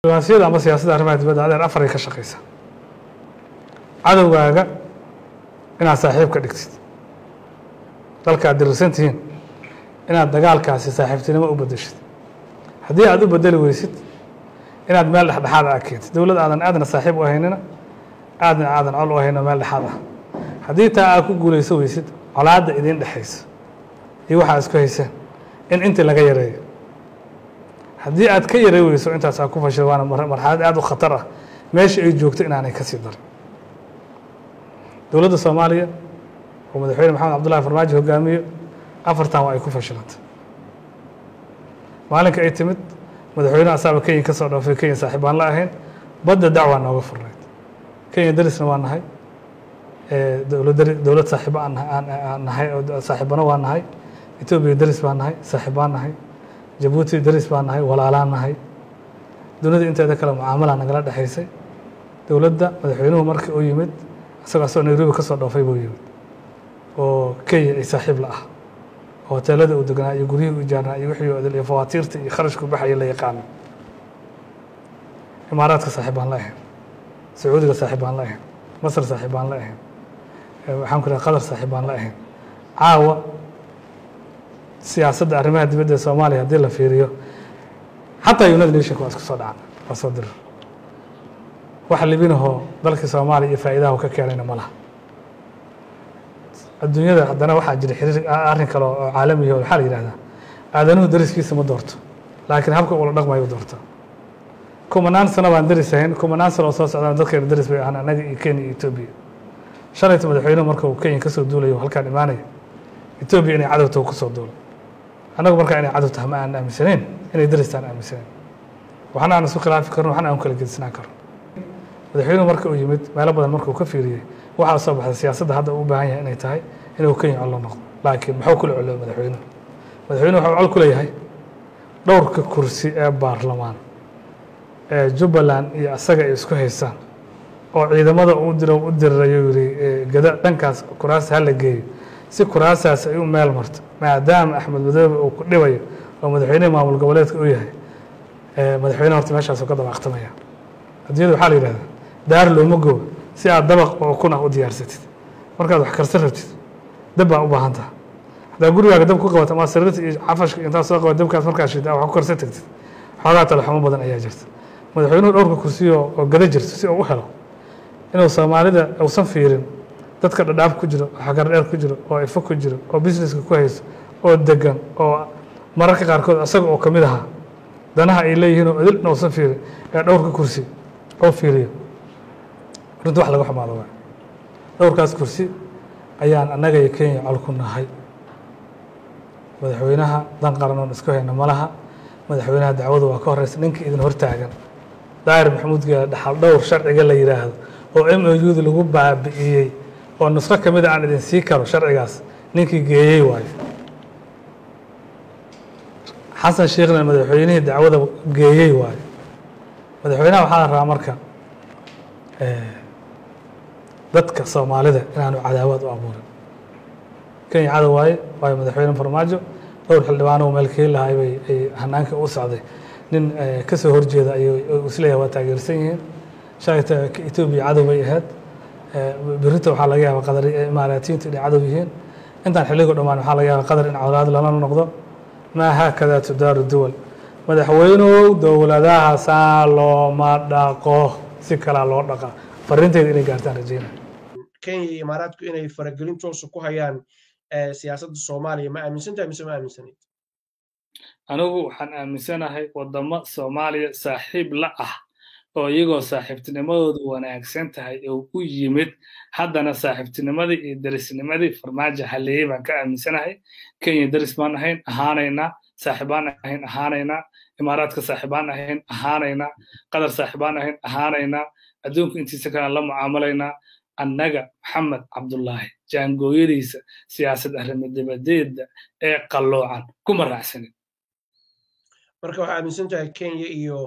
diblomaasiyadda ama siyaasadda arrimaha dibadda adeer afar ay ka shaqeysa cadowgaaga inaad saaxiib ka dhigtid dalka aad dirsan tihiin inaad dagaalkaasi saaxiibtinimo u bedeshid haddii aad u bedeli weysid inaad meel dhexdhexaad ah keentid dowlad aadna saaxiib u ahaynina aadan col u ahayno meel dhexaad ah haddii taa aad ku guulayso weysid colaadda idiin dhexaysa iyo waxaa isku hayseen in intii laga yareeyo haddii aad ka yarey weyso intaas aad ku fashil waana marxalad aad u khatar ah meesha ay joogto inaanay ka sii darin dowladda Soomaaliya oo madaxweyne Maxamed Cabdullaahi Farmaajo hogaamiyo afartan waa ay ku fashilantay maalinka ay timid madaxweynaha asaaba Kenya ka soo dhaafay Kenya saaxiib aan la ahayn badda dacwa nooga furnayd Kenya darisna waa nahay dowlad saaxiib aan nahay oo saaxiibana waa nahay Ethiopia daris baan nahay saaxiib aan nahay Djibouti daris baan nahay walaalaan nahay dunida inteeda kale mucaamala nagala dhaxaysay dowladda madaxweynuhu markii uu yimid asagoo Nairobi ka soo dhaafay buu yimid oo Kenya ay saaxiib la ah hoteelada uu deganaa iyo guriyada uu ijaarnaa iyo wixii oo iyo fawaatiirta iyo kharashku baxay la yaqaan imaaraadka saaxiib aan la ahayn Sacuudiga saaxiib aan la ahayn Masar saaxiib aan la ahayn waxaan ku raacay Qatar saaxiib aan la ahayn caawa siyaasadda arrimaha dibadda Soomaaliya hadii la fiiriyo xataa United Nations waa isku soo dhacay waa soo diray waxa libinaho dalka Soomaaliya faa'iidaha ka keenayna malaha adduunyada haddana waxaa jira xiriir arrin kale oo caalami ah waxa la yiraahdaa aadanuhu dariskiisa ma doorto laakiin habka uu la dhaqmayo doorto kumanaan sano baan darisayn kumanaan sano soo socdaan dadka daris bay ahaan anaga iyo Kenya iyo Ethiopia shalayta madaxweynuhu marka uu Kenya ka soo duulayo halkaan imaanay Ethiopia inay cadawto ku soo duulo anagu marka inay cadawto ma aan aaminsaneyn inay daristaan aaminsaneyn waxana aan isku khilaafi karno waxana aan kala gedisnaan karno madaxweynuhu marka uu yimid meelo badan marka uu ka fiiriyay waxa soo baxay siyaasadda hadda uu baahan yahay inay tahay inuu Kenya col noqdo laakiin maxuu kula culayo madaxweynuhu wuxuu col ku leeyahay dhowrka kursi ee baarlamaan ee Jubbaland iyo asaga ay isku haystaan oo ciidamada uu dirayo yiri gada dhankaas kuraas hal la geeyo si kuraasaas ay u meel marto maadaama Axmed Madoobe uu ku dhibayo oo madaxweynaha maamul goboleedka uu yahay madaxweynaha horta meeshaas ka dabaqtamaya hadiyadu waxa la yiraahdaa daar looma goobo si aad dabaq oo kuna u diyaarsatid markaad wax karsan rabtid dab baa u baahan tahay hadaa gurigaaga dab ku qabato ama sariirta iyo cafashka inta soo qabato dabkaas markaas shida wax ku karsan tagtid xogaa talaxumo badan ayaa jirta madaxweynuhu dhowrka kursi oo gada jirto si uu u helo inuu Soomaalida uusan fiirin dadka dhadhaaf ku jiro xagar dheer ku jiro oo ifo ku jiro oo businesska ku hayso oo degan oo mararka qaarkood asaga oo kamid aha danaha ay leeyihiin oo idil uusan fiirin ee dhowrka kursi oo fiiriyo runtii wax laga xumaado waa dhowrkaas kursi ayaan anaga iyo Kenya col ku nahay madaxweynaha dan qaran oo isku hayna malaha madaxweynaha dacwada waa ka horeysa ninkii idin hortaagan Daahir Maxamuud Gaal dhaxal dhowr sharciga la yiraahdo oo MOU lagu baabi'iyay oo nusqa kamid aan idin sii karo sharcigaas ninkii geeyay waay Xasan Sheekhna madaxweynihii dacwada geeyay waay madaxweynaha waxa la rabaa marka dadka Soomaalida inaanu cadaawad u abuurin Kenya cadaw waaye madaxweyne Farmaajo dhowr xildhibaan oo meelkii lahaay ay hanaanka u socday nin ka soo horjeeda ay isleeyahay waa taageersan yihiin shaayta Ethiopia cadaw bay ahayd birita waxa laga yaabaa qadar imaaraatiinta inay cadaw yihiin intaan xilliga dhamaan waxa laga yaabaa qadar in cawlaad lana noqdo ma hakada tudaaru duwal madaxweynuhu dowladaha looma dhaqo si kala loo dhaqa farinteeda inay gaartaan rajayna Kenya iyo Imaaraadku inay faragelin toos ku hayaan siyaasadda Soomaaliya ma aaminsantahay mise ma aaminsaneyd anigu waxaan aaminsanahay wadamo Soomaaliya saaxiib la ah oo iyagoo saaxiibtinimadoodu wanaagsan tahay oo u yimid haddana saaxiibtinimadii iyo darisnimadii Farmaajo haleeyay baan ka aaminsanahay Kenya daris baan ahayn ahaanayna saaxiibaan ahayn ahaanayna Imaaraadka saaxiibaan ahayn ahaanayna Qatar saaxiibaan ahayn ahaanayna adduunka intiisa kale la mucaamalayna annaga Maxamed Cabdullaahi jaangooyadiisa siyaasad arrimaha dibadda ee qaloocan kuma raacsanin marka waxa aaminsantahay Kenya iyo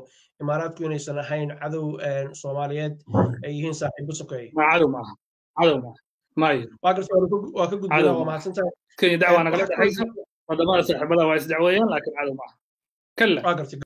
Imaaraadku inaysan ahayn cadow Soomaaliyeed ay yihiin saaxiibo sokeey ma cadow maayo waa ka gudbinaa waa mahadsantahay Kenya dacwana kala dhaxaysa wadamada saaxiibada waa is dacweeyaan laakiin cadow maaha kala